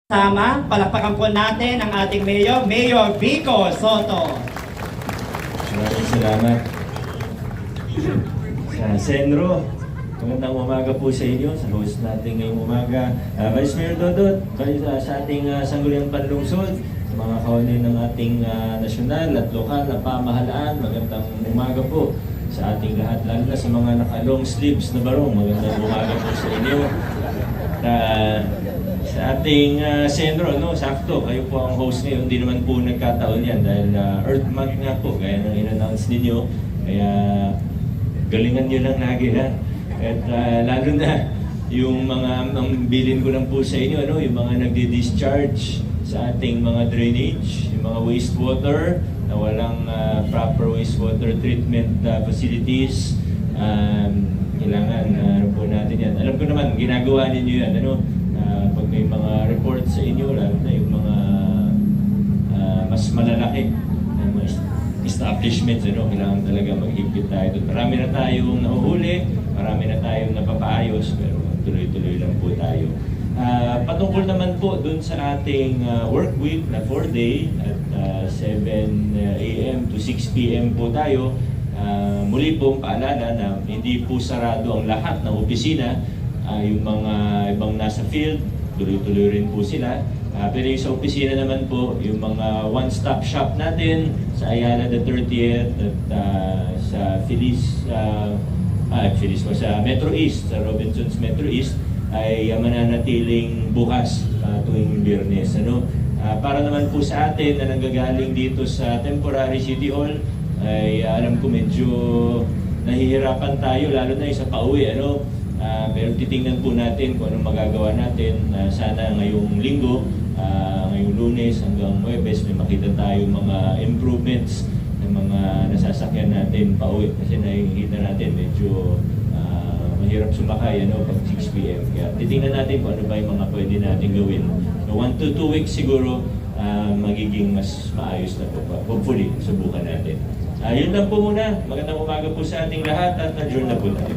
Sama, palakpakan po natin ang ating Mayor, Mayor Vico Soto. Maraming salamat. Sa Senro, magandang umaga po sa inyo, sa host natin ngayong umaga. Vice Mayor Dodot, sa ating Sangguniang Panlungsod, sa mga kaunin ng ating nasyonal at lokal na pamahalaan, magandang umaga po sa ating lahat, lalo na sa mga naka-long sleeves na barong, magandang umaga po sa inyo. Sa ating Senro, no, sakto, kayo po ang host ngayon. Hindi naman po nagkataon yan dahil Earth Month nga po, gaya ng in-announce ninyo. Kaya galingan nyo lang lagi, ha? At lalo na yung mga, ang bilin ko lang po sa inyo, ano, yung mga nagdi-discharge sa ating mga drainage, yung mga wastewater na walang proper wastewater treatment facilities. Kailangan ano po natin yan. Alam ko naman, ginagawa ninyo yan, ano? Pag may mga reports sa inyo, lalo na yung mga mas malalaki na mga establishments, ano, kailangan talaga maghigpit tayo doon. Marami na tayong nahuhuli, marami na tayong napapaayos, pero tuloy-tuloy lang po tayo. Patungkol naman po doon sa ating work week na 4-day at 7 a.m. to 6 p.m. po tayo. Muli pong paalala na hindi po sarado ang lahat ng opisina. Yung mga ibang nasa field, tuloy-tuloy rin po sila. Pero yung sa opisina naman po, yung mga one-stop shop natin sa Ayala the 30th at sa sa Metro East, sa Robinsons Metro East, ay mananatiling bukas tuwing Biyernes. Ano? Para naman po sa atin na nanggagaling dito sa temporary City Hall, ay alam ko medyo nahihirapan tayo, lalo na yung sa pauwi. Ano? Pero titingnan po natin kung anong magagawa natin. Sana ngayong linggo, ngayong Lunes hanggang Huwebes, may makita tayo mga improvements ng mga nasasakyan natin pauwi. Kasi nakikita natin medyo mahirap sumakay, ano, pag 6 p.m. Kaya titingnan natin kung ano ba yung mga pwede natin gawin. So 1 to 2 weeks siguro, magiging mas maayos na po. Hopefully, subukan natin. Yun lang po muna. Magandang umaga po sa ating lahat at adjourn na po tayo.